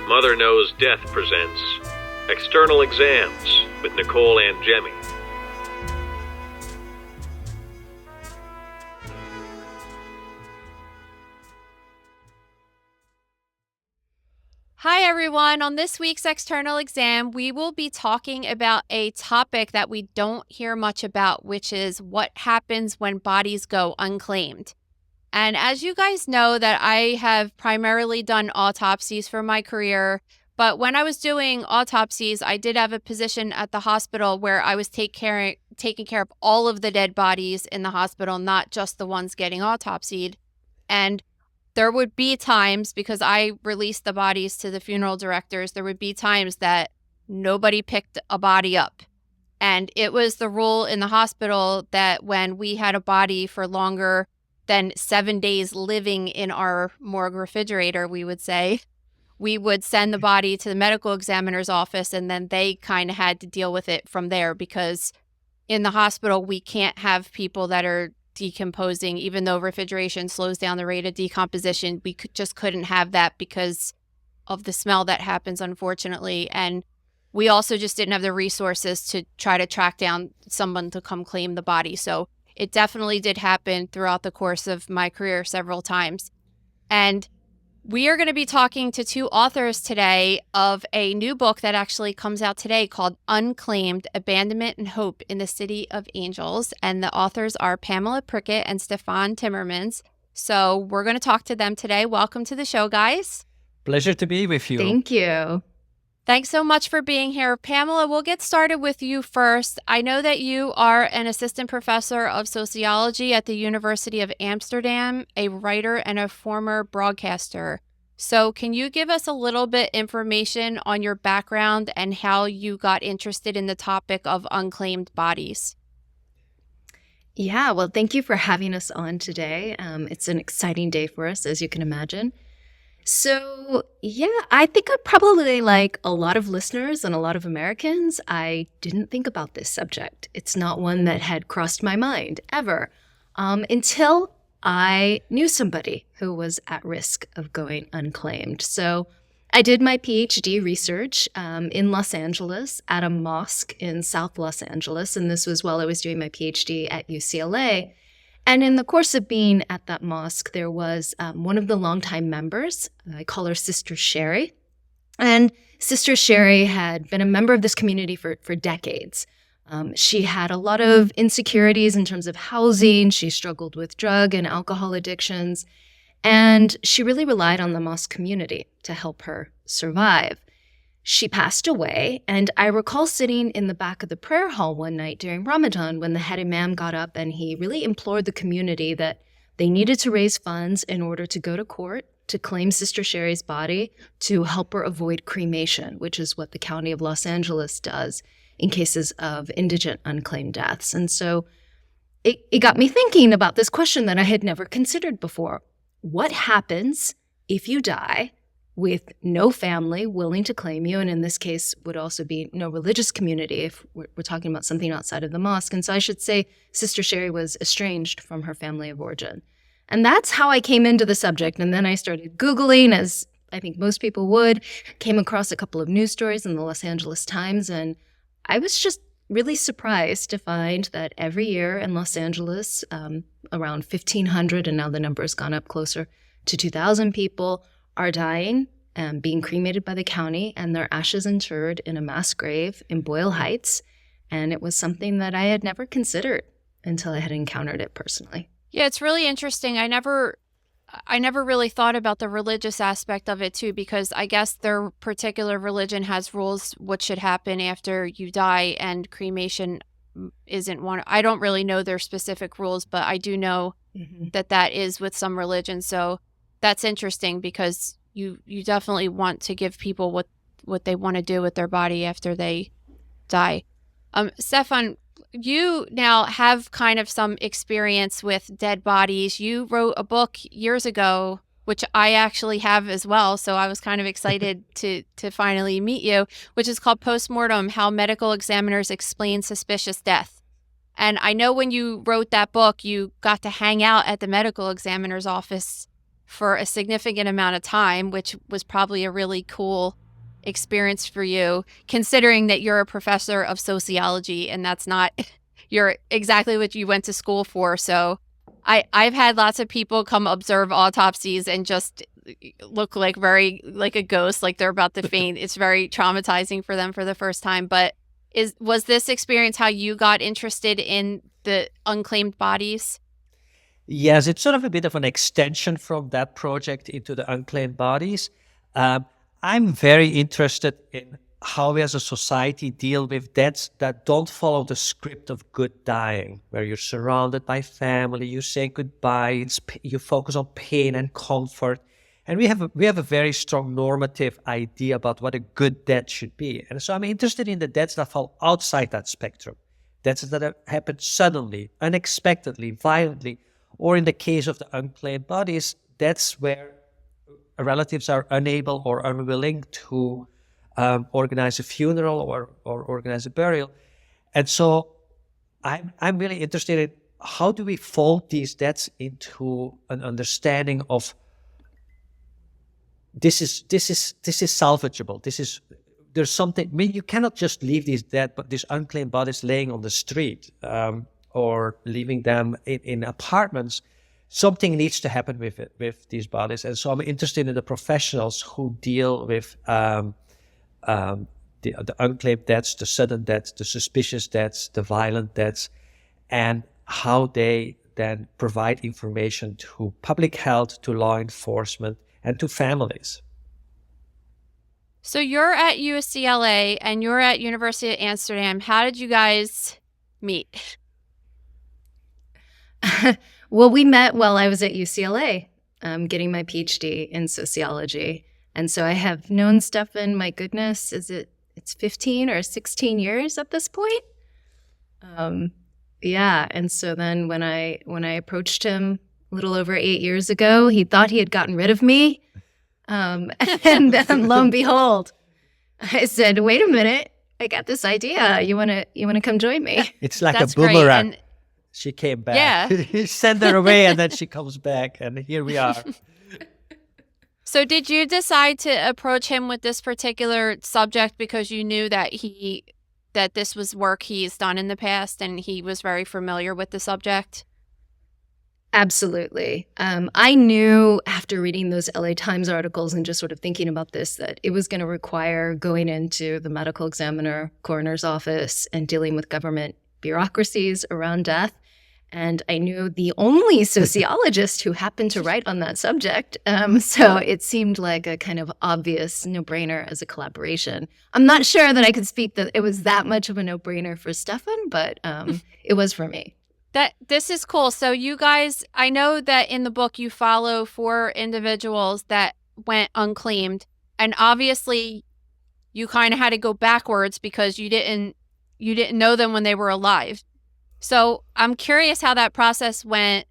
Mother Knows Death presents External Exams with Nicole and Jemmy. Hi everyone, on this week's External Exam, we will be talking about a topic that we don't hear much about, which is what happens when bodies go unclaimed. And as you guys know, that I have primarily done autopsies for my career, but when I was doing autopsies, I did have a position at the hospital where I was taking care of all of the dead bodies in the hospital, not just the ones getting autopsied. And there would be times, because I released the bodies to the funeral directors, there would be times that nobody picked a body up. And it was the rule in the hospital that when we had a body for longer than 7 days living in our morgue refrigerator, we would send the body to the medical examiner's office, and then they kind of had to deal with it from there, because in the hospital, we can't have people that are decomposing. Even though refrigeration slows down the rate of decomposition, we just couldn't have that because of the smell that happens, unfortunately. And we also just didn't have the resources to try to track down someone to come claim the body. So it definitely did happen throughout the course of my career several times. And we are going to be talking to two authors today of a new book that actually comes out today called Unclaimed, Abandonment and Hope in the City of Angels. And the authors are Pamela Prickett and Stefan Timmermans. So we're going to talk to them today. Welcome to the show, guys. Pleasure to be with you. Thank you. Thanks so much for being here. Pamela, we'll get started with you first. I know that you are an assistant professor of sociology at the University of Amsterdam, a writer, and a former broadcaster. So can you give us a little bit information on your background and how you got interested in the topic of unclaimed bodies? Yeah, well, thank you for having us on today. It's an exciting day for us, as you can imagine. So, I think I'm probably like a lot of listeners and a lot of Americans. I didn't think about this subject. It's not one that had crossed my mind ever until I knew somebody who was at risk of going unclaimed. So I did my PhD research in Los Angeles at a mosque in South Los Angeles. And this was while I was doing my PhD at UCLA. And in the course of being at that mosque, there was one of the longtime members. I call her Sister Sherry. And Sister Sherry had been a member of this community for decades. She had a lot of insecurities in terms of housing. She struggled with drug and alcohol addictions. And she really relied on the mosque community to help her survive. She passed away, and I recall sitting in the back of the prayer hall one night during Ramadan when the head imam got up and he really implored the community that they needed to raise funds in order to go to court to claim Sister Sherry's body to help her avoid cremation, which is what the County of Los Angeles does in cases of indigent unclaimed deaths. And so it got me thinking about this question that I had never considered before. What happens if you die with no family willing to claim you, and in this case would also be no religious community if we're talking about something outside of the mosque? And so I should say Sister Sherry was estranged from her family of origin. And that's how I came into the subject. And then I started Googling, as I think most people would, came across a couple of news stories in the Los Angeles Times, and I was just really surprised to find that every year in Los Angeles, around 1,500, and now the number has gone up closer to 2,000 people, are dying and being cremated by the county, and their ashes interred in a mass grave in Boyle Heights. And it was something that I had never considered until I had encountered it personally. Yeah, it's really interesting. I never really thought about the religious aspect of it too, because I guess their particular religion has rules what should happen after you die, and cremation isn't one. I don't really know their specific rules, but I do know that is with some religions. So that's interesting, because you definitely want to give people what they want to do with their body after they die. Stefan, you now have kind of some experience with dead bodies. You wrote a book years ago, which I actually have as well. So I was kind of excited to finally meet you, which is called Postmortem: How Medical Examiners Explain Suspicious Death. And I know when you wrote that book, you got to hang out at the medical examiner's office for a significant amount of time, which was probably a really cool experience for you, considering that you're a professor of sociology and that's not you're exactly what you went to school for. So I've had lots of people come observe autopsies and just look like like a ghost, like they're about to faint. It's very traumatizing for them for the first time. But was this experience how you got interested in the unclaimed bodies? Yes, it's sort of a bit of an extension from that project into the unclaimed bodies. I'm very interested in how we as a society deal with deaths that don't follow the script of good dying, where you're surrounded by family, you say goodbye, you focus on pain and comfort. And we have a very strong normative idea about what a good death should be. And so I'm interested in the deaths that fall outside that spectrum. Deaths that happen suddenly, unexpectedly, violently, or in the case of the unclaimed bodies, that's where relatives are unable or unwilling to organize a funeral or organize a burial. And so I'm really interested in how do we fold these deaths into an understanding of this is salvageable. There's something. I mean, you cannot just leave these these unclaimed bodies laying on the street or leaving them in apartments. Something needs to happen with these bodies, and so I'm interested in the professionals who deal with the unclaimed deaths, the sudden deaths, the suspicious deaths, the violent deaths, and how they then provide information to public health, to law enforcement, and to families. So you're at UCLA and you're at University of Amsterdam. How did you guys meet? Well, we met while I was at UCLA, getting my PhD in sociology. And so I have known Stefan, my goodness, it's 15 or 16 years at this point? Yeah. And so then when I approached him a little over 8 years ago, he thought he had gotten rid of me. And then lo and behold, I said, wait a minute, I got this idea. You wanna come join me? It's like That's a boomerang. great. She came back. Yeah. You send her away and then she comes back and here we are. So did you decide to approach him with this particular subject because you knew that this was work he's done in the past and he was very familiar with the subject? Absolutely. I knew after reading those LA Times articles and just sort of thinking about this that it was going to require going into the medical examiner, coroner's office, and dealing with government bureaucracies around death. And I knew the only sociologist who happened to write on that subject. So it seemed like a kind of obvious no-brainer as a collaboration. I'm not sure that I could speak that it was that much of a no-brainer for Stefan, but it was for me. This is cool. So you guys, I know that in the book you follow 4 individuals that went unclaimed, and obviously you kind of had to go backwards because you didn't know them when they were alive. So I'm curious how that process went.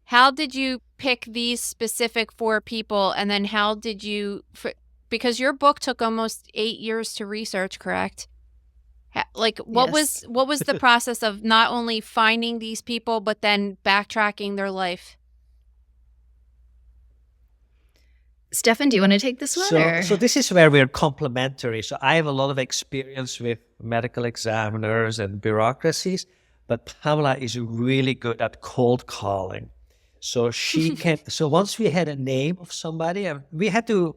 How did you pick these specific 4 people, and then how did you? Because your book took almost 8 years to research, correct? Like, what Yes. was the process of not only finding these people, but then backtracking their life? Stefan, do you want to take this one? So this is where we're complementary. So I have a lot of experience with medical examiners and bureaucracies, but Pamela is really good at cold calling. So she can. So once we had a name of somebody, we had to.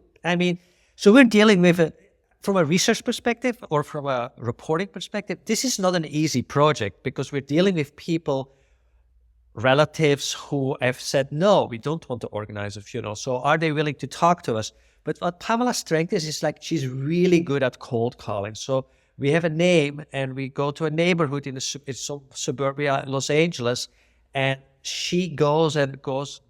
So we're dealing with it. From a research perspective or from a reporting perspective, this is not an easy project because we're dealing with people, relatives who have said, no, we don't want to organize a funeral. So are they willing to talk to us? But what Pamela's strength is like she's really good at cold calling. So we have a name and we go to a neighborhood in some suburbia in Los Angeles, and she goes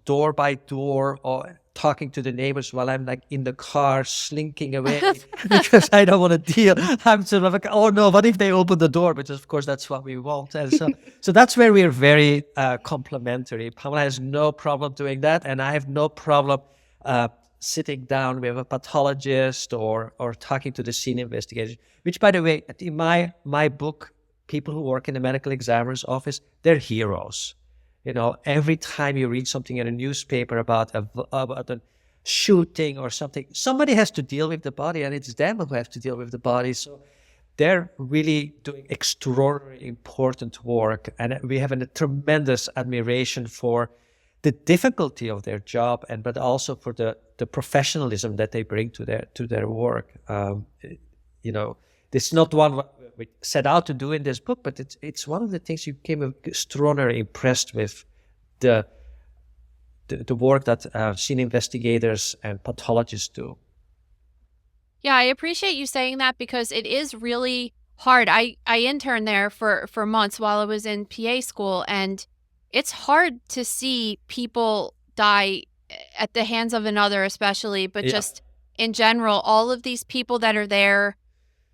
door by door or talking to the neighbors while I'm like in the car slinking away because I don't want to deal. I'm sort of like, oh no, what if they open the door? But of course, that's what we want. And so that's where we're very complementary. Pamela has no problem doing that, and I have no problem sitting down with a pathologist or talking to the scene investigator. Which, by the way, in my book, people who work in the medical examiner's office, they're heroes. Every time you read something in a newspaper about a shooting or something, somebody has to deal with the body, and it's them who have to deal with the body. So they're really doing extraordinarily important work, and we have a tremendous admiration for the difficulty of their job, but also for the professionalism that they bring to their work. This is not one we set out to do in this book, but it's one of the things you became extraordinarily impressed with, the work that scene investigators and pathologists do. Yeah, I appreciate you saying that, because it is really hard. I interned there for months while I was in PA school, and it's hard to see people die at the hands of another, especially, but just in general, all of these people that are there.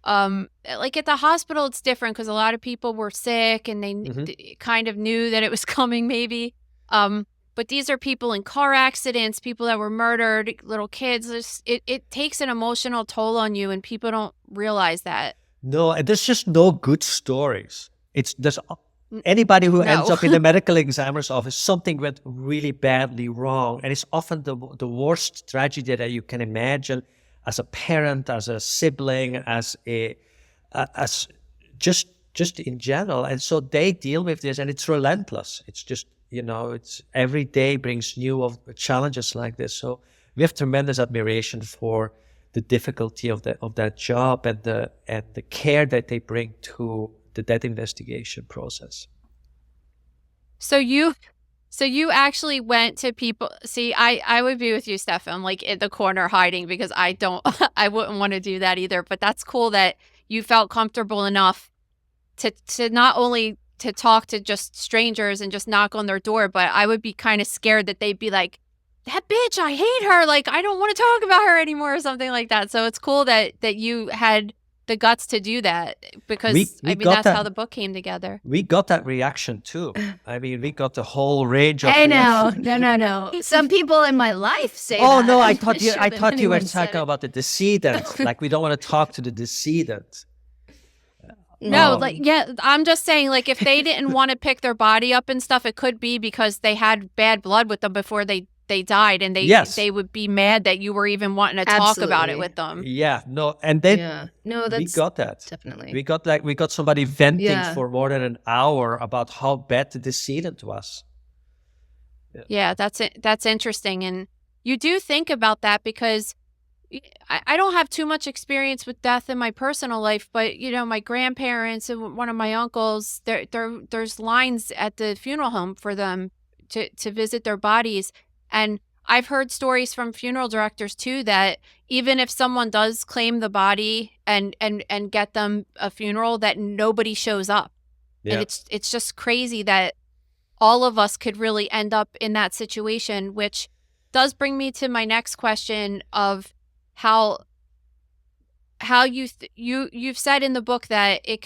Like at the hospital, it's different because a lot of people were sick and they kind of knew that it was coming, maybe. But these are people in car accidents, people that were murdered, little kids. It takes an emotional toll on you, and people don't realize that. No, and there's just no good stories. There's anybody who ends up in the medical examiner's office, something went really badly wrong, and it's often the worst tragedy that you can imagine, as a parent, as a sibling, as just in general. And so they deal with this, and it's relentless. It's just, it's every day brings new challenges like this. So we have tremendous admiration for the difficulty of that job and the care that they bring to the death investigation process. So you actually went to people. See, I would be with you, Stefan, like in the corner hiding, because I wouldn't want to do that either. But that's cool that you felt comfortable enough to not only to talk to just strangers and just knock on their door, but I would be kind of scared that they'd be like, that bitch, I hate her. Like, I don't want to talk about her anymore, or something like that. So it's cool that you had the guts to do that, because that's how the book came together. We got that reaction too. We got the whole range of. Hey, no. Some people in my life say that. Oh no, I thought you were talking about the decedent. Like, we don't want to talk to the decedent. No, I'm just saying, like, if they didn't want to pick their body up and stuff, it could be because they had bad blood with them before they died, and they would be mad that you were even wanting to talk about it with them. Yeah, no, and then we got that. Definitely. We got somebody venting for more than an hour about how bad the decedent was. Yeah, that's interesting. And you do think about that, because I don't have too much experience with death in my personal life, but my grandparents and one of my uncles, there's lines at the funeral home for them to visit their bodies. And I've heard stories from funeral directors too, that even if someone does claim the body and get them a funeral, that nobody shows up. Yeah. And it's just crazy that all of us could really end up in that situation, which does bring me to my next question of how you've said in the book that it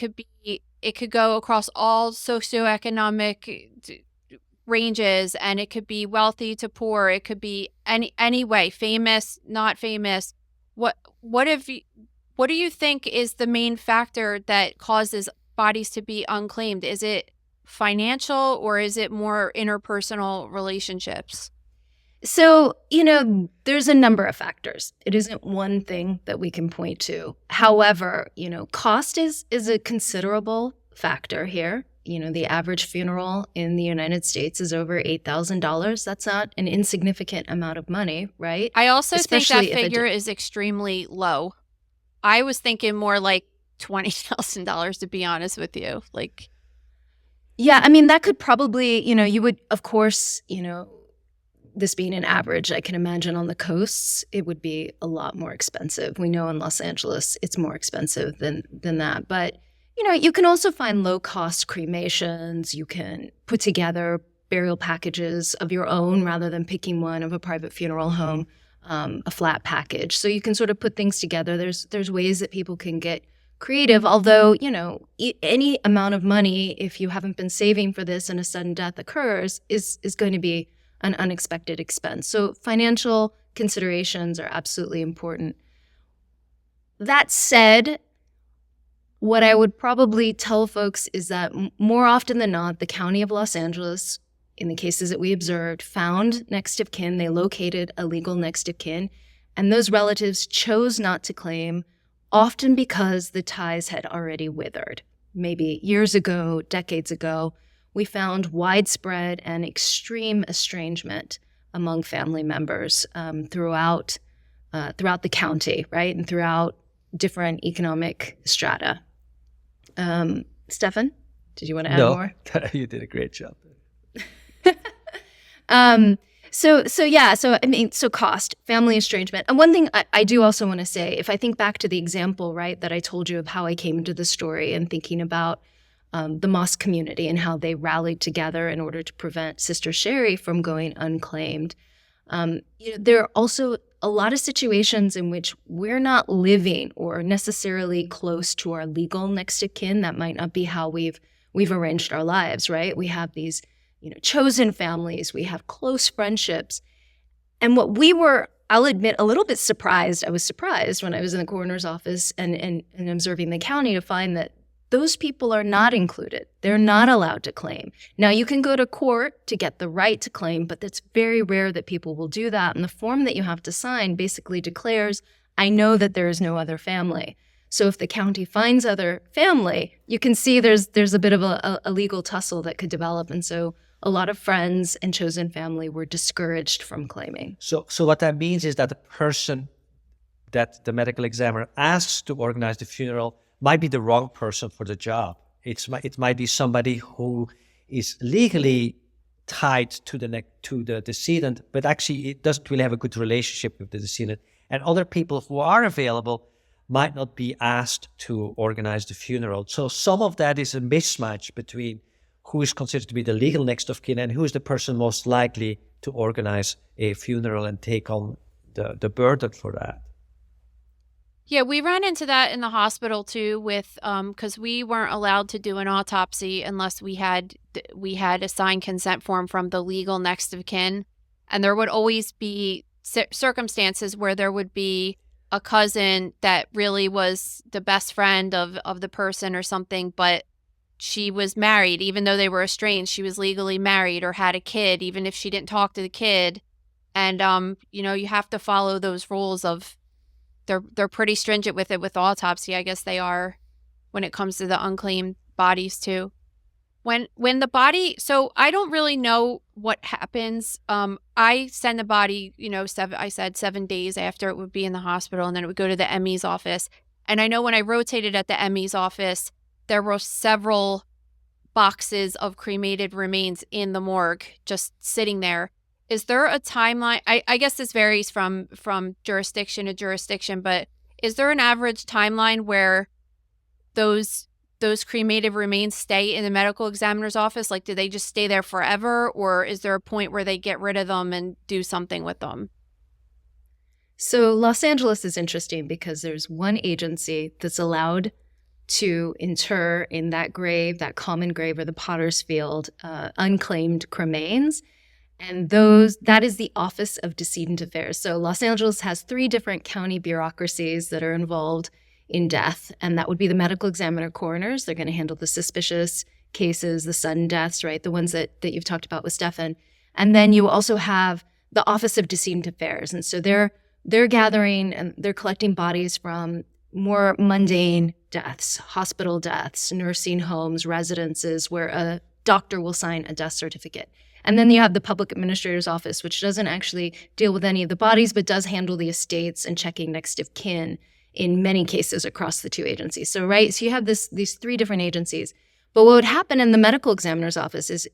could go across all socioeconomic ranges, and it could be wealthy to poor, it could be any way, famous, not famous. What do you think is the main factor that causes bodies to be unclaimed? Is it financial, or is it more interpersonal relationships? So, there's a number of factors. It isn't one thing that we can point to. However, cost is a considerable factor here. The average funeral in the United States is over $8,000. That's not an insignificant amount of money, right? I also think that figure is extremely low. I was thinking more like $20,000, to be honest with you. Like, yeah, that could probably, you would, of course, this being an average, I can imagine on the coasts, it would be a lot more expensive. We know in Los Angeles, it's more expensive than that. But, you can also find low-cost cremations. You can put together burial packages of your own rather than picking one of a private funeral home, a flat package. So you can sort of put things together. There's ways that people can get creative, although, any amount of money, if you haven't been saving for this and a sudden death occurs, is going to be an unexpected expense. So financial considerations are absolutely important. That said, what I would probably tell folks is that more often than not, the County of Los Angeles in the cases that we observed, found next of kin. They located a legal next of kin, and those relatives chose not to claim, often because the ties had already withered. Maybe years ago, decades ago, we found widespread and extreme estrangement among family members throughout the county, right, and throughout different economic strata. Stefan, did you want to add more? You did a great job. So cost, family estrangement. And one thing I do also want to say, if I think back to the example, right, that I told you of how I came into the story and thinking about the mosque community and how they rallied together in order to prevent Sister Sherry from going unclaimed. There are also a lot of situations in which we're not living or necessarily close to our legal next of kin. That might not be how we've arranged our lives, right? We have these, chosen families. We have close friendships. And what we were, I'll admit, a little bit surprised. I was surprised when I was in the coroner's office and observing the county to find that those people are not included. They're not allowed to claim. Now, you can go to court to get the right to claim, but it's very rare that people will do that. And the form that you have to sign basically declares, I know that there is no other family. So if the county finds other family, you can see there's a bit of a legal tussle that could develop. And so a lot of friends and chosen family were discouraged from claiming. So what that means is that the person that the medical examiner asks to organize the funeral might be the wrong person for the job. It might be somebody who is legally tied to the decedent, but actually it doesn't really have a good relationship with the decedent. And other people who are available might not be asked to organize the funeral. So some of that is a mismatch between who is considered to be the legal next of kin and who is the person most likely to organize a funeral and take on the burden for that. Yeah, we ran into that in the hospital too with because we weren't allowed to do an autopsy unless we had a signed consent form from the legal next of kin. And there would always be circumstances where there would be a cousin that really was the best friend of the person or something, but she was married. Even though they were estranged, she was legally married or had a kid, even if she didn't talk to the kid. And, you have to follow those rules of they're pretty stringent with it with autopsy. I guess they are when it comes to the unclaimed bodies too. When the body, so I don't really know what happens. I send the body, 7 days after it would be in the hospital, and then it would go to the ME's office. And I know when I rotated at the ME's office, there were several boxes of cremated remains in the morgue just sitting there. Is there a timeline? I guess this varies from jurisdiction to jurisdiction, but is there an average timeline where those cremated remains stay in the medical examiner's office? Like, do they just stay there forever, or is there a point where they get rid of them and do something with them? So Los Angeles is interesting because there's one agency that's allowed to inter in that grave, that common grave or the potter's field, unclaimed cremains. And that is the Office of Decedent Affairs. So Los Angeles has 3 different county bureaucracies that are involved in death. And that would be the medical examiner coroners. They're going to handle the suspicious cases, the sudden deaths, right? The ones that you've talked about with Stefan. And then you also have the Office of Decedent Affairs. And so they're gathering and they're collecting bodies from more mundane deaths, hospital deaths, nursing homes, residences, where a doctor will sign a death certificate. And then you have the public administrator's office, which doesn't actually deal with any of the bodies, but does handle the estates and checking next of kin in many cases across the 2 agencies. So you have these 3 different agencies. But what would happen in the medical examiner's office is,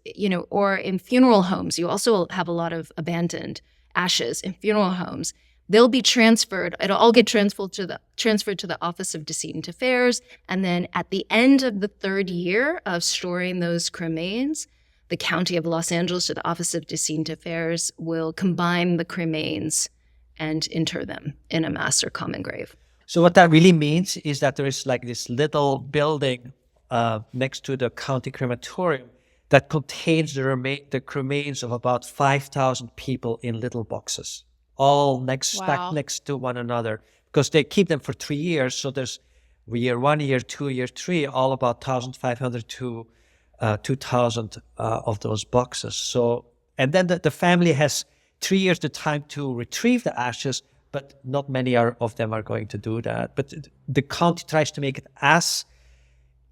or in funeral homes, you also have a lot of abandoned ashes in funeral homes. They'll be transferred. It'll all get transferred to the Office of Decedent Affairs. And then at the end of the 3rd year of storing those cremains, the County of Los Angeles or the Office of Decedent Affairs will combine the cremains and inter them in a mass or common grave. So what that really means is that there is like this little building next to the county crematorium that contains the remains of about 5,000 people in little boxes, all stacked next to one another, because they keep them for 3 years. So there's year 1, year 2, year 3, all about 1,500 to 2,000 of those boxes. So, and then the family has 3 years the time to retrieve the ashes, but not many of them are going to do that. But the county tries to make it as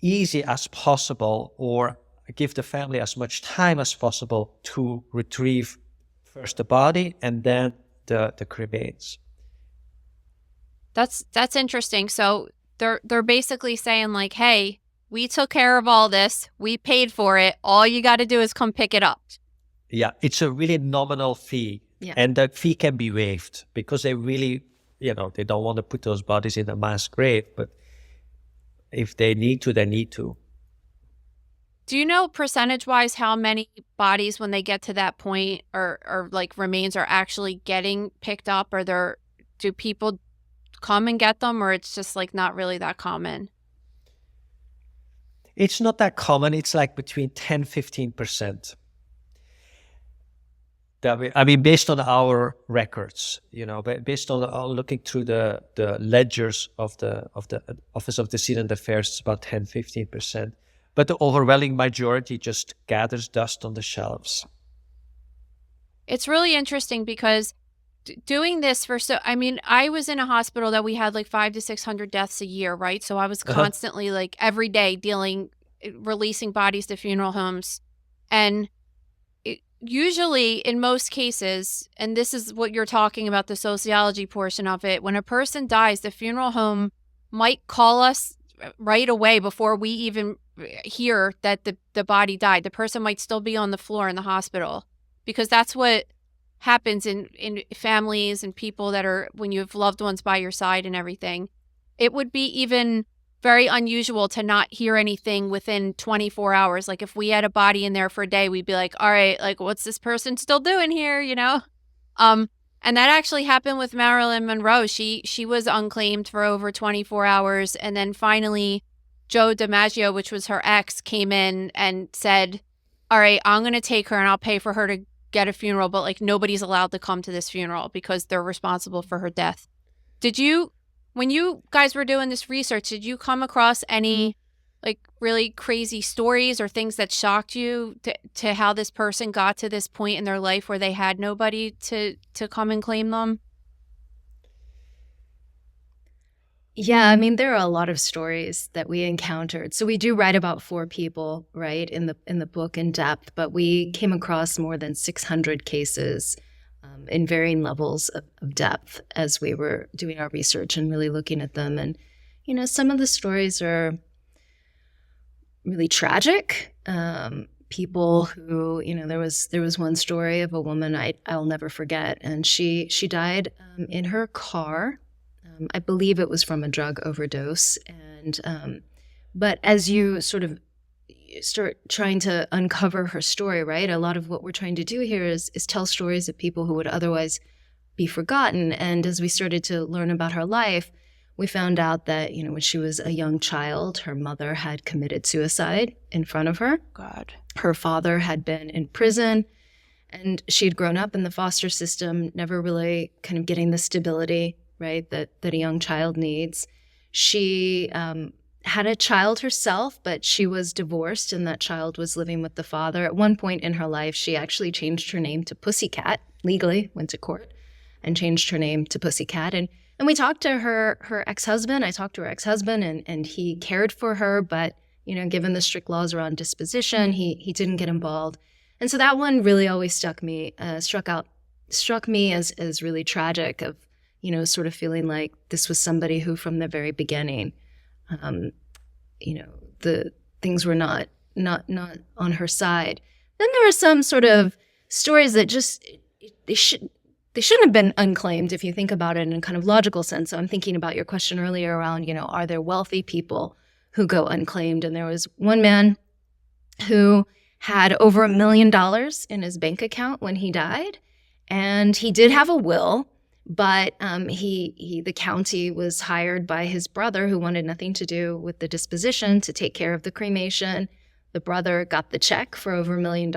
easy as possible, or give the family as much time as possible to retrieve first the body and then the cremains. That's interesting. So they're basically saying like, hey, we took care of all this, we paid for it, all you got to do is come pick it up. Yeah, it's a really nominal fee. Yeah. And the fee can be waived because they really, they don't want to put those bodies in a mass grave, but if they need to, they need to. Do you know percentage-wise how many bodies, when they get to that point, or like remains, are actually getting picked up? Or do people come and get them, or it's just like not really that common? It's not that common. It's like between 10-15%. I mean, based on our records, based on looking through the ledgers of the Office of Decedent Affairs, it's about 10-15%. But the overwhelming majority just gathers dust on the shelves. It's really interesting because doing this I was in a hospital that we had like 500 to 600 deaths a year, right? So I was constantly like every day releasing bodies to funeral homes. And usually in most cases, and this is what you're talking about, the sociology portion of it, when a person dies, the funeral home might call us right away before we even hear that the body died. The person might still be on the floor in the hospital, because that's what happens in families and people that are, when you have loved ones by your side and everything. It would be even very unusual to not hear anything within 24 hours. Like if we had a body in there for a day, we'd be like, all right, like what's this person still doing here, And that actually happened with Marilyn Monroe. She was unclaimed for over 24 hours. And then finally, Joe DiMaggio, which was her ex, came in and said, all right, I'm going to take her and I'll pay for her to get a funeral. But like nobody's allowed to come to this funeral because they're responsible for her death. When you guys were doing this research, did you come across any like really crazy stories or things that shocked you to how this person got to this point in their life where they had nobody to come and claim them? Yeah, I mean, there are a lot of stories that we encountered. So we do write about 4 people, right, in the book in depth, but we came across more than 600 cases in varying levels of depth as we were doing our research and really looking at them. And, some of the stories are really tragic. People who, there was one story of a woman I'll never forget, and she died in her car. I believe it was from a drug overdose. And but as you sort of start trying to uncover her story, right? A lot of what we're trying to do here is tell stories of people who would otherwise be forgotten. And as we started to learn about her life, we found out that, when she was a young child, her mother had committed suicide in front of her. God. Her father had been in prison, and she had grown up in the foster system, never really kind of getting the stability, right, that a young child needs. She had a child herself, but she was divorced, and that child was living with the father. At one point in her life, she actually changed her name to Pussycat, legally, went to court, and changed her name to Pussycat. And we talked to her ex-husband. I talked to her ex-husband, and he cared for her, but, given the strict laws around disposition, he didn't get involved. And so that one really always struck me as really tragic, of, sort of feeling like this was somebody who from the very beginning, the things were not on her side. Then there are some sort of stories that just, they shouldn't have been unclaimed if you think about it in a kind of logical sense. So I'm thinking about your question earlier around, are there wealthy people who go unclaimed? And there was one man who had over $1 million in his bank account when he died. And he did have a will, but the county was hired by his brother, who wanted nothing to do with the disposition, to take care of the cremation. The brother got the check for over $1 million,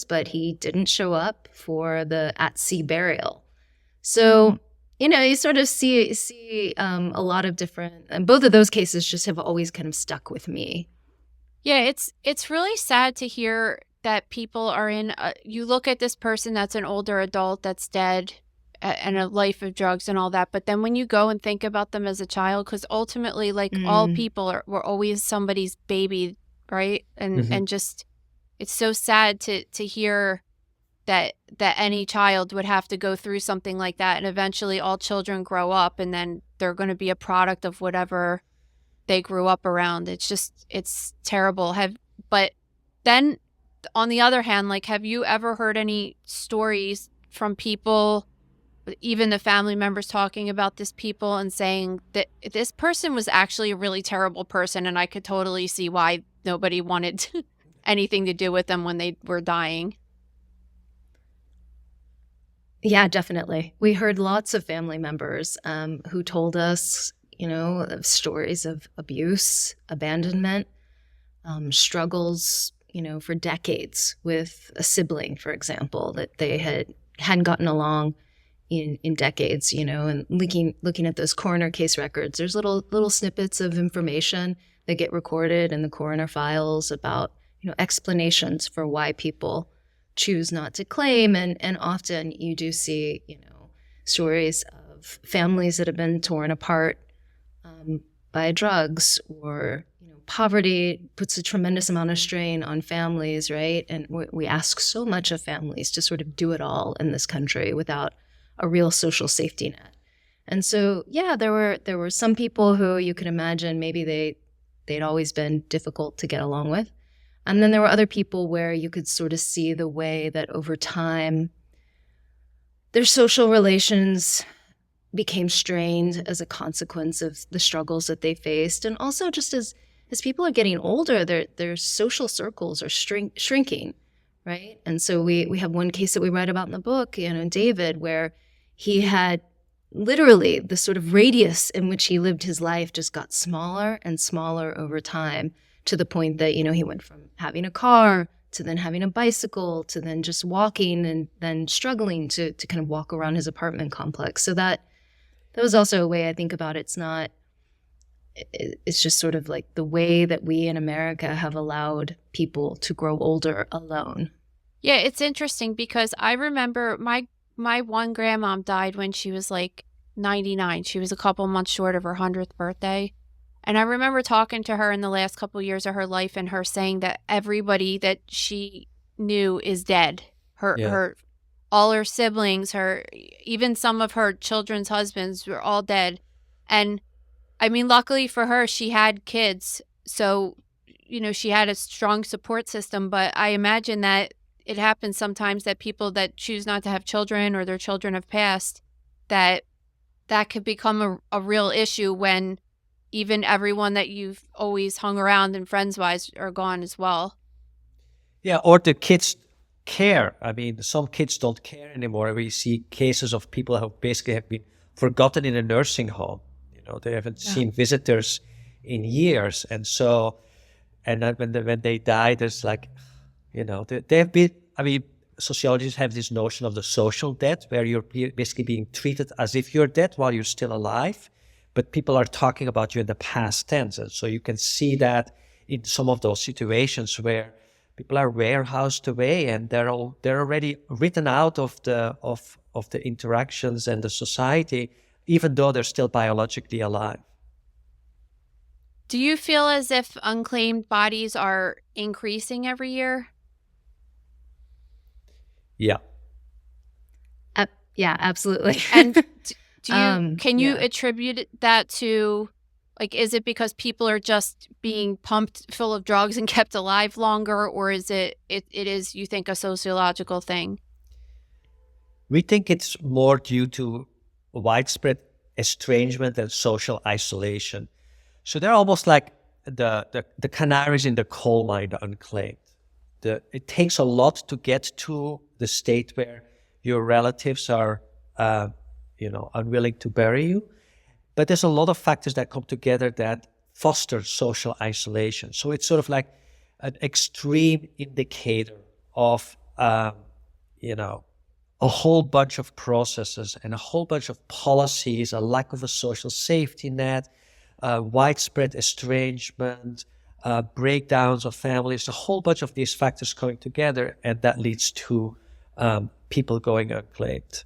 but he didn't show up for the at-sea burial. So, you sort of see a lot of different, and both of those cases just have always kind of stuck with me. Yeah, it's really sad to hear that people are in you look at this person that's an older adult that's dead and a life of drugs and all that, but then when you go and think about them as a child, because ultimately, like, all Mm. people were always somebody's baby, right? And Hmm. just it's so sad to hear that any child would have to go through something like that, and eventually all children grow up and then they're going to be a product of whatever they grew up around. It's terrible. But then on the other hand, like, have you ever heard any stories from people, even the family members talking about this people and saying that this person was actually a really terrible person and I could totally see why nobody wanted anything to do with them when they were dying? Yeah, definitely. We heard lots of family members who told us, of stories of abuse, abandonment, struggles, for decades with a sibling, for example, that they hadn't gotten along in decades, and looking at those coroner case records, there's little snippets of information that get recorded in the coroner files about, explanations for why people choose not to claim. And often you do see, stories of families that have been torn apart by drugs, or, poverty puts a tremendous amount of strain on families, right? And we ask so much of families to sort of do it all in this country without a real social safety net. And so, yeah, there were some people who you could imagine maybe they'd always been difficult to get along with. And then there were other people where you could sort of see the way that over time their social relations became strained as a consequence of the struggles that they faced. And also just as people are getting older, their social circles are shrinking, right? And so we have one case that we write about in the book, David, where he had literally the sort of radius in which he lived his life just got smaller and smaller over time, to the point that, he went from having a car to then having a bicycle to then just walking, and then struggling to kind of walk around his apartment complex. So that was also a way I think about it. It's just sort of like the way that we in America have allowed people to grow older alone. Yeah, it's interesting because I remember my one grandmom died when she was like 99. She was a couple months short of her 100th birthday. And I remember talking to her in the last couple of years of her life and her saying that everybody that she knew is dead. Yeah. All her siblings, even some of her children's husbands were all dead. And I mean, luckily for her, she had kids. So, she had a strong support system. But I imagine that it happens sometimes that people that choose not to have children, or their children have passed, that could become a real issue when even everyone that you've always hung around and friends-wise are gone as well. Yeah, or the kids care. I mean, some kids don't care anymore. We see cases of people who basically have been forgotten in a nursing home. They haven't seen visitors in years. And so, and then when they die, there's like, they have been, I mean, sociologists have this notion of the social death, where you're basically being treated as if you're dead while you're still alive. But people are talking about you in the past tense. And so you can see that in some of those situations where people are warehoused away and they're already written out of the interactions and the society, even though they're still biologically alive. Do you feel as if unclaimed bodies are increasing every year? Yeah. Yeah, absolutely. And can you yeah. attribute that to, like, is it because people are just being pumped full of drugs and kept alive longer, or is it is, you think, a sociological thing? We think it's more due to widespread estrangement and social isolation. So they're almost like the canaries in the coal mine, the unclaimed. It takes a lot to get to the state where your relatives are, unwilling to bury you. But there's a lot of factors that come together that foster social isolation. So it's sort of like an extreme indicator of, a whole bunch of processes and a whole bunch of policies, a lack of a social safety net, widespread estrangement, breakdowns of families, a whole bunch of these factors coming together, and that leads to people going unclaimed.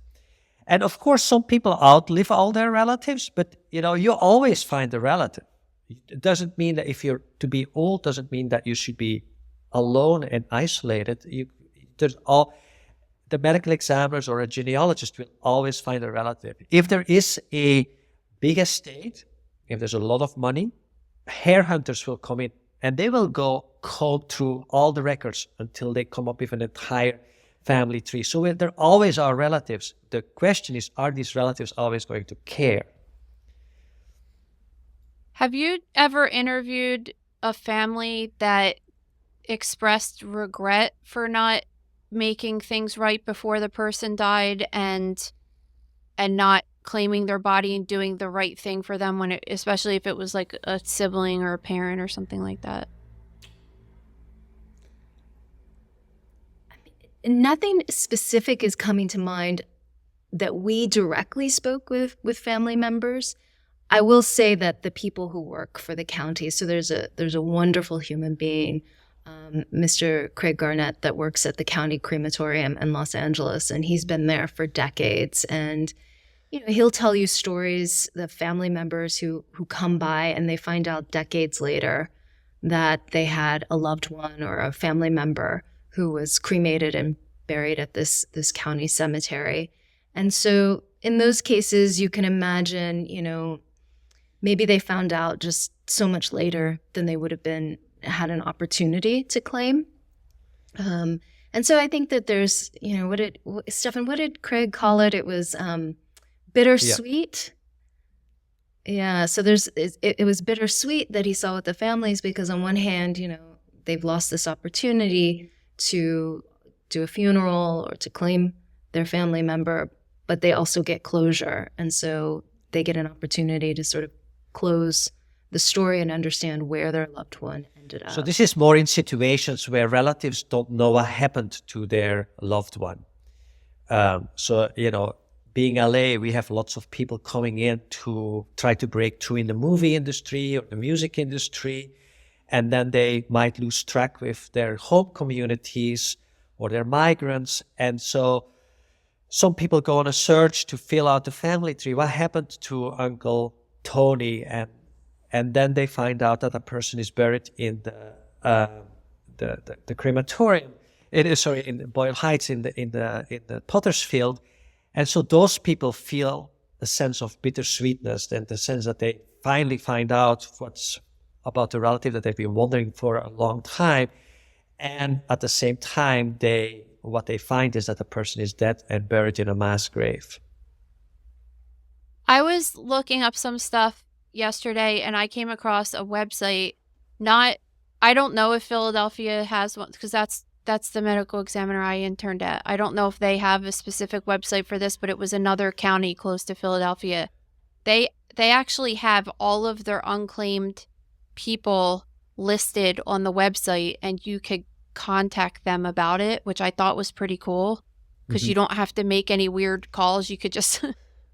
And of course, some people outlive all their relatives, but you always find a relative. It doesn't mean that if you're to be old, doesn't mean that you should be alone and isolated. The medical examiners or a genealogist will always find a relative. If there is a big estate, if there's a lot of money, hair hunters will come in and they will comb through all the records until they come up with an entire family tree. So there always are relatives. The question is, are these relatives always going to care? Have you ever interviewed a family that expressed regret for not making things right before the person died and not claiming their body and doing the right thing for them, especially if it was like a sibling or a parent or something like that? Nothing specific is coming to mind that we directly spoke with family members. I will say that the people who work for the county, so there's a wonderful human being, Mr. Craig Garnett, that works at the county crematorium in Los Angeles, and he's been there for decades. And he'll tell you stories, the family members who come by and they find out decades later that they had a loved one or a family member who was cremated and buried at this county cemetery. And so in those cases, you can imagine, maybe they found out just so much later than they would have had an opportunity to claim. And so I think that there's, Stefan, what did Craig call it? It was bittersweet. Yeah. So it was bittersweet that he saw with the families, because on one hand, they've lost this opportunity to do a funeral or to claim their family member, but they also get closure. And so they get an opportunity to sort of close the story and understand where their loved one ended up. So this is more in situations where relatives don't know what happened to their loved one. Being LA, we have lots of people coming in to try to break through in the movie industry or the music industry, and then they might lose track with their home communities or their migrants. And so some people go on a search to fill out the family tree. What happened to Uncle Tony? And then they find out that a person is buried in the crematorium. In Boyle Heights, in the Potter's Field. And so those people feel a sense of bittersweetness, and the sense that they finally find out what's about the relative that they've been wondering for a long time. And at the same time, what they find is that the person is dead and buried in a mass grave. I was looking up some stuff yesterday and I came across a website. I don't know if Philadelphia has one, because that's the medical examiner I interned at. I don't know if they have a specific website for this, but it was another county close to Philadelphia. They actually have all of their unclaimed people listed on the website, and you could contact them about it, which I thought was pretty cool, because you don't have to make any weird calls. You could just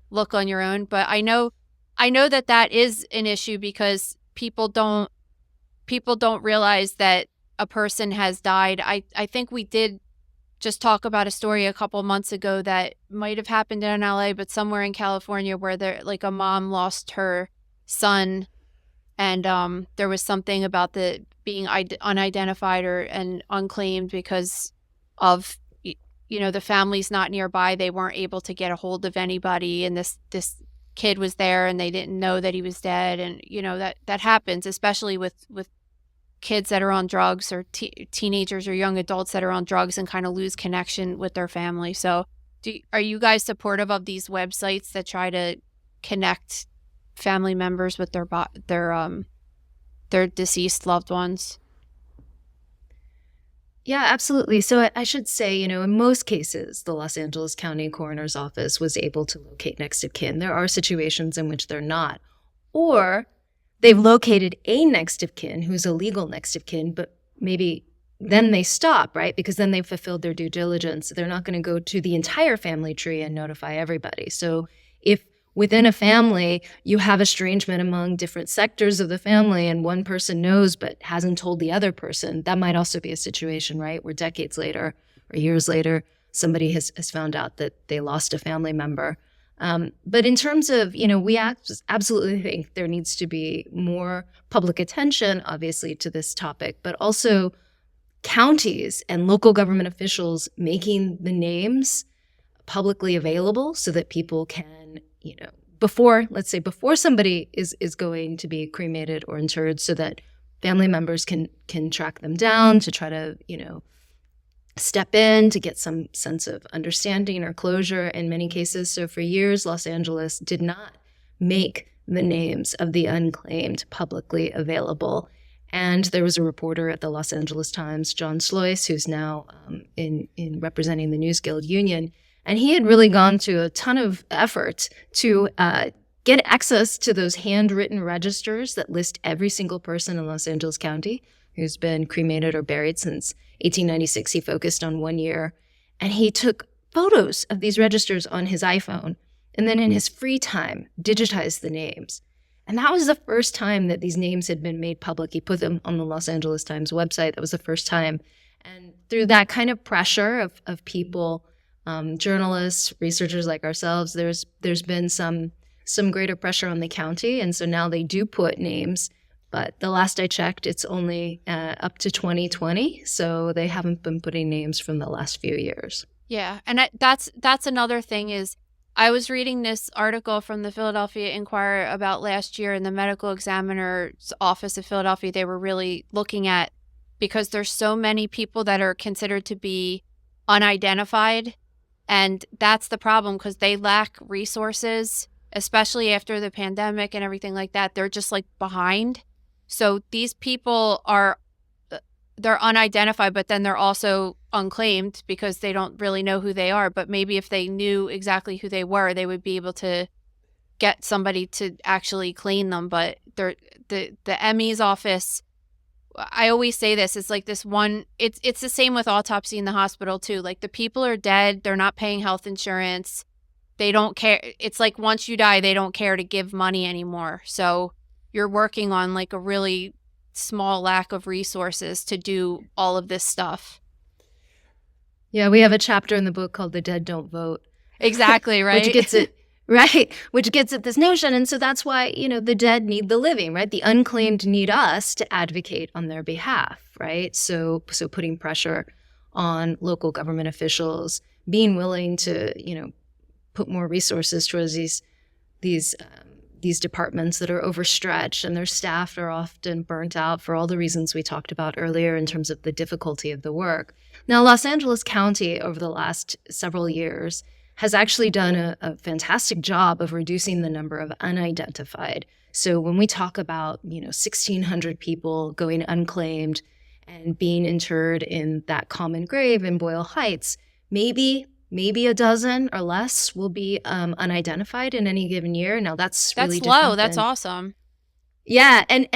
look on your own. But I know that is an issue, because people don't realize that a person has died. I think we did just talk about a story a couple months ago that might have happened in LA, but somewhere in California, where a mom lost her son, and there was something about the being unidentified and unclaimed because of the family's not nearby. They weren't able to get a hold of anybody, and this kid was there and they didn't know that he was dead. And that happens, especially with kids that are on drugs, or teenagers or young adults that are on drugs and kind of lose connection with their family. So are you guys supportive of these websites that try to connect family members with their deceased loved ones? Yeah, absolutely. So I should say, in most cases, the Los Angeles County Coroner's Office was able to locate next of kin. There are situations in which they're not. Or they've located a next of kin who's a legal next of kin, but maybe then they stop, right? Because then they've fulfilled their due diligence. They're not going to go to the entire family tree and notify everybody. So if within a family, you have estrangement among different sectors of the family, and one person knows but hasn't told the other person. That might also be a situation, right, where decades later or years later, somebody has found out that they lost a family member. But in terms of, we absolutely think there needs to be more public attention, obviously, to this topic, but also counties and local government officials making the names publicly available so that people can, before somebody is going to be cremated or interred, so that family members can track them down to try to, step in to get some sense of understanding or closure in many cases. So for years, Los Angeles did not make the names of the unclaimed publicly available. And there was a reporter at the Los Angeles Times, John Slois, who's now in representing the News Guild Union. And he had really gone to a ton of effort to get access to those handwritten registers that list every single person in Los Angeles County who's been cremated or buried since 1896. He focused on 1 year. And he took photos of these registers on his iPhone, and then in his free time, digitized the names. And that was the first time that these names had been made public. He put them on the Los Angeles Times website. That was the first time. And through that kind of pressure of people, journalists, researchers like ourselves, there's been some greater pressure on the county. And so now they do put names. But the last I checked, it's only up to 2020. So they haven't been putting names from the last few years. Yeah. And that's another thing is, I was reading this article from the Philadelphia Inquirer about last year in the medical examiner's office of Philadelphia. They were really looking at, because there's so many people that are considered to be unidentified. And that's the problem, because they lack resources, especially after the pandemic and everything like that. They're just like behind. So these people they're unidentified, but then they're also unclaimed because they don't really know who they are. But maybe if they knew exactly who they were, they would be able to get somebody to actually claim them. But the ME's office, I always say this, it's like this one, it's the same with autopsy in the hospital too. Like, the people are dead, they're not paying health insurance. They don't care. It's like once you die, they don't care to give money anymore. So you're working on like a really small lack of resources to do all of this stuff. Yeah, we have a chapter in the book called "The Dead Don't Vote." Exactly, right? Which gets at this notion. And so that's why, the dead need the living, right? The unclaimed need us to advocate on their behalf, right? So putting pressure on local government officials, being willing to, put more resources towards these departments that are overstretched, and their staff are often burnt out for all the reasons we talked about earlier in terms of the difficulty of the work. Now, Los Angeles County over the last several years has actually done a fantastic job of reducing the number of unidentified. So when we talk about, 1,600 people going unclaimed and being interred in that common grave in Boyle Heights, maybe a dozen or less will be unidentified in any given year. Now that's really low. That's awesome. Yeah, and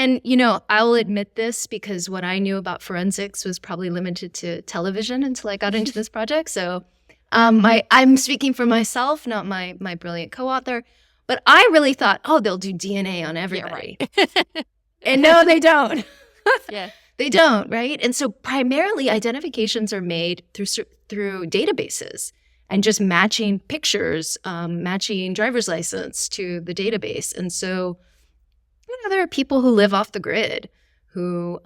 I'll admit this because what I knew about forensics was probably limited to television until I got into this project. So I'm speaking for myself, not my brilliant co-author. But I really thought, they'll do DNA on everybody. Yeah, right. And no, they don't. Yeah. They don't, right? And so primarily identifications are made through databases and just matching pictures, matching driver's license to the database. And so, there are people who live off the grid who,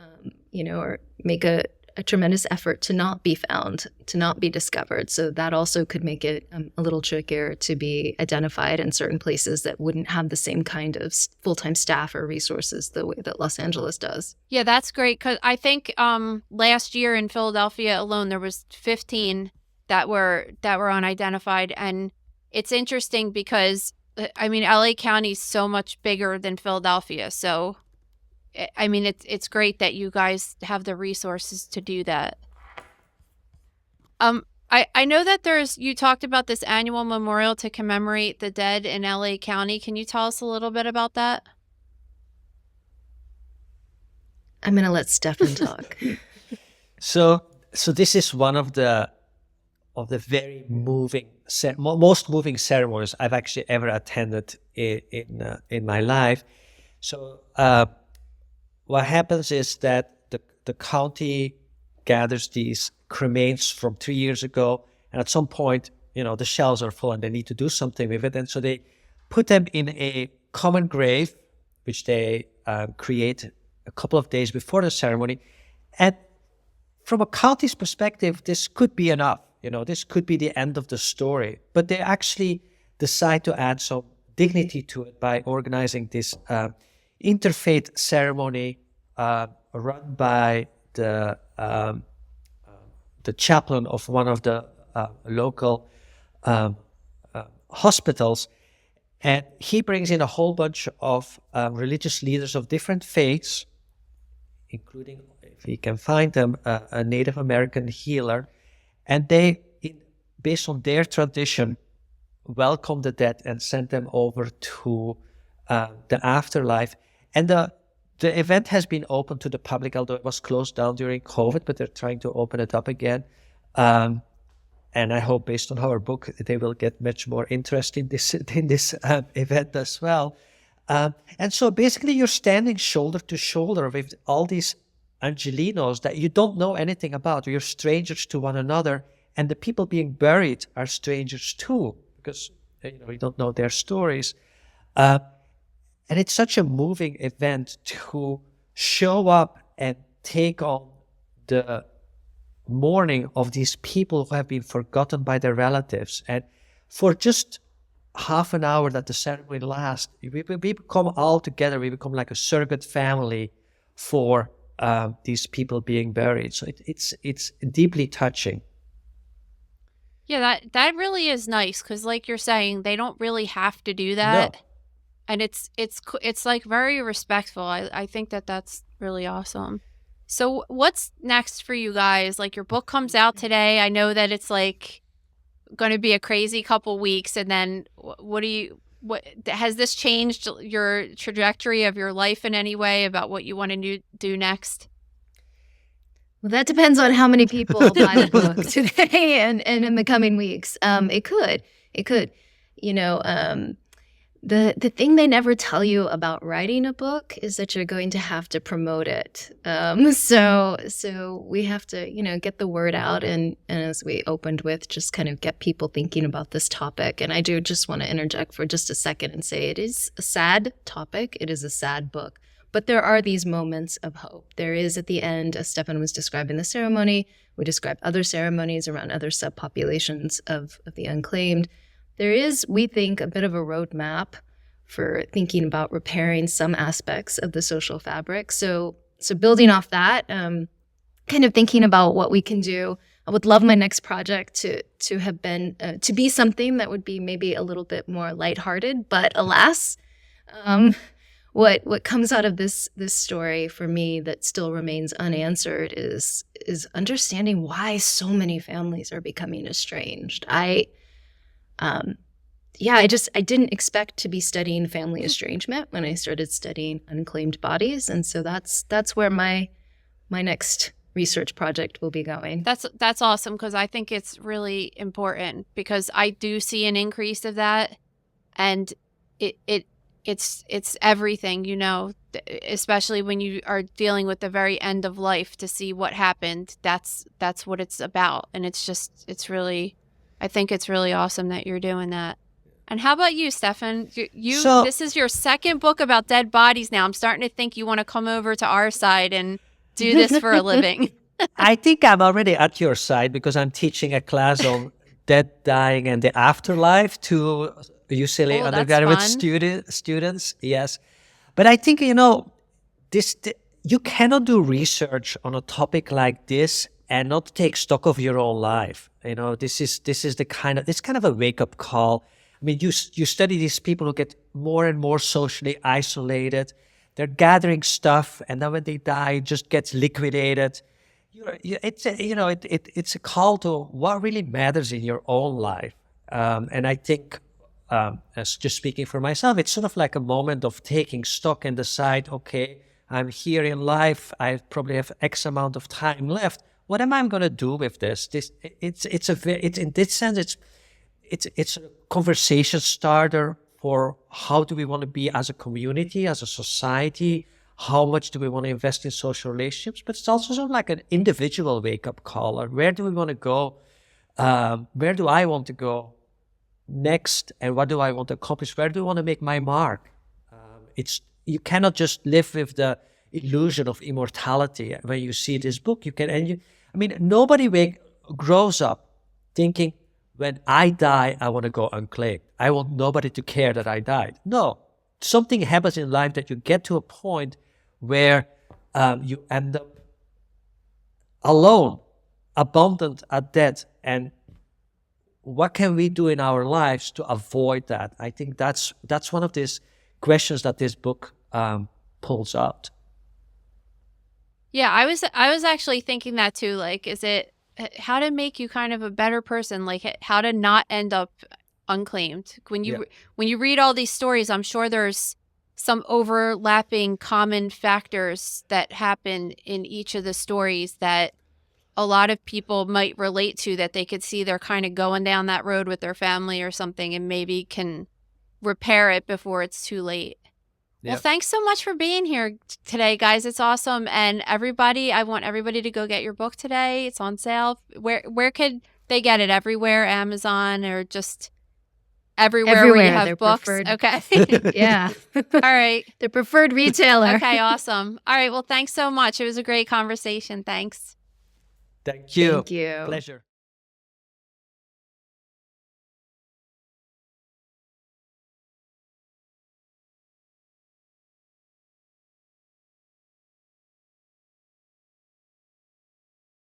or make a tremendous effort to not be found, to not be discovered. So that also could make it a little trickier to be identified in certain places that wouldn't have the same kind of full-time staff or resources the way that Los Angeles does. Yeah, that's great, because I think last year in Philadelphia alone, there was 15 that were unidentified. And it's interesting because, LA County is so much bigger than Philadelphia. So, it's great that you guys have the resources to do that. I know that you talked about this annual memorial to commemorate the dead in LA County. Can you tell us a little bit about that? I'm going to let Stefan talk. So this is one of the of the very moving, most moving ceremonies I've actually ever attended in my life. So what happens is that the county gathers these cremains from 3 years ago, and at some point, the shells are full and they need to do something with it. And so they put them in a common grave, which they create a couple of days before the ceremony. And from a county's perspective, this could be enough. This could be the end of the story. But they actually decide to add some dignity to it by organizing this interfaith ceremony run by the chaplain of one of the local hospitals. And he brings in a whole bunch of religious leaders of different faiths, including, if he can find them, a Native American healer. And they, based on their tradition, welcome the dead and send them over to the afterlife. And the event has been open to the public, although it was closed down during COVID, but they're trying to open it up again. And I hope, based on our book, they will get much more interest in this event as well. And so basically you're standing shoulder to shoulder with all these Angelinos that you don't know anything about. You're strangers to one another, and the people being buried are strangers too, because you don't know their stories. And it's such a moving event to show up and take on the mourning of these people who have been forgotten by their relatives. And for just half an hour that the ceremony lasts, we become all together. We become like a surrogate family for these people being buried. So it's deeply touching. Yeah, that really is nice, because like you're saying, they don't really have to do that. No. And it's like very respectful. I think that's really awesome. So what's next for you guys? Like, your book comes out today. I know that it's like going to be a crazy couple weeks. And then what has this changed your trajectory of your life in any way about what you want to do next? Well, that depends on how many people buy the book today and in the coming weeks. It could. The thing they never tell you about writing a book is that you're going to have to promote it. So we have to, get the word out, and as we opened with, just kind of get people thinking about this topic. And I do just want to interject for just a second and say it is a sad topic. It is a sad book. But there are these moments of hope. There is at the end, as Stefan was describing the ceremony, we describe other ceremonies around other subpopulations of the unclaimed. There is, we think, a bit of a roadmap for thinking about repairing some aspects of the social fabric. So building off that, kind of thinking about what we can do. I would love my next project to have been to be something that would be maybe a little bit more lighthearted. But alas, what comes out of this story for me that still remains unanswered is understanding why so many families are becoming estranged. I didn't expect to be studying family estrangement when I started studying unclaimed bodies, and so that's where my next research project will be going. That's awesome, because I think it's really important, because I do see an increase of that, and it's everything, especially when you are dealing with the very end of life, to see what happened. That's what it's about, and I think it's really awesome that you're doing that. And how about you, Stefan? This is your second book about dead bodies now. I'm starting to think you want to come over to our side and do this for a living. I think I'm already at your side, because I'm teaching a class on dead, dying, and the afterlife to UCLA undergraduate students. Yes. But I think, you cannot do research on a topic like this and not take stock of your own life. This is kind of a wake-up call. I mean, you study these people who get more and more socially isolated. They're gathering stuff, and then when they die, it just gets liquidated. It's a call to what really matters in your own life. And I think, as just speaking for myself, it's sort of like a moment of taking stock and decide, okay, I'm here in life. I probably have X amount of time left. what am I going to do with this? It's in this sense, it's a conversation starter for how do we want to be as a community, as a society. How much do we want to invest in social relationships? But it's also sort of like an individual wake-up call. Or where do we want to go? Where do I want to go next? And what do I want to accomplish? Where do I want to make my mark? You cannot just live with the illusion of immortality. When you see this book, nobody grows up thinking, when I die, I want to go unclaimed. I want nobody to care that I died. No, something happens in life that you get to a point where you end up alone, abandoned at death. And what can we do in our lives to avoid that? I think that's one of these questions that this book pulls out. Yeah, I was actually thinking that too. Like, is it how to make you kind of a better person? Like, how to not end up unclaimed? When you read all these stories, I'm sure there's some overlapping common factors that happen in each of the stories that a lot of people might relate to, that they could see they're kind of going down that road with their family or something, and maybe can repair it before it's too late. Well, thanks so much for being here today, guys. It's awesome. And everybody, I want everybody to go get your book today. It's on sale. Where could they get it? Everywhere, Amazon, or just everywhere where you have books? Preferred. Okay. Yeah. All right. The preferred retailer. Okay, awesome. All right. Well, thanks so much. It was a great conversation. Thanks. Thank you. Thank you. Pleasure.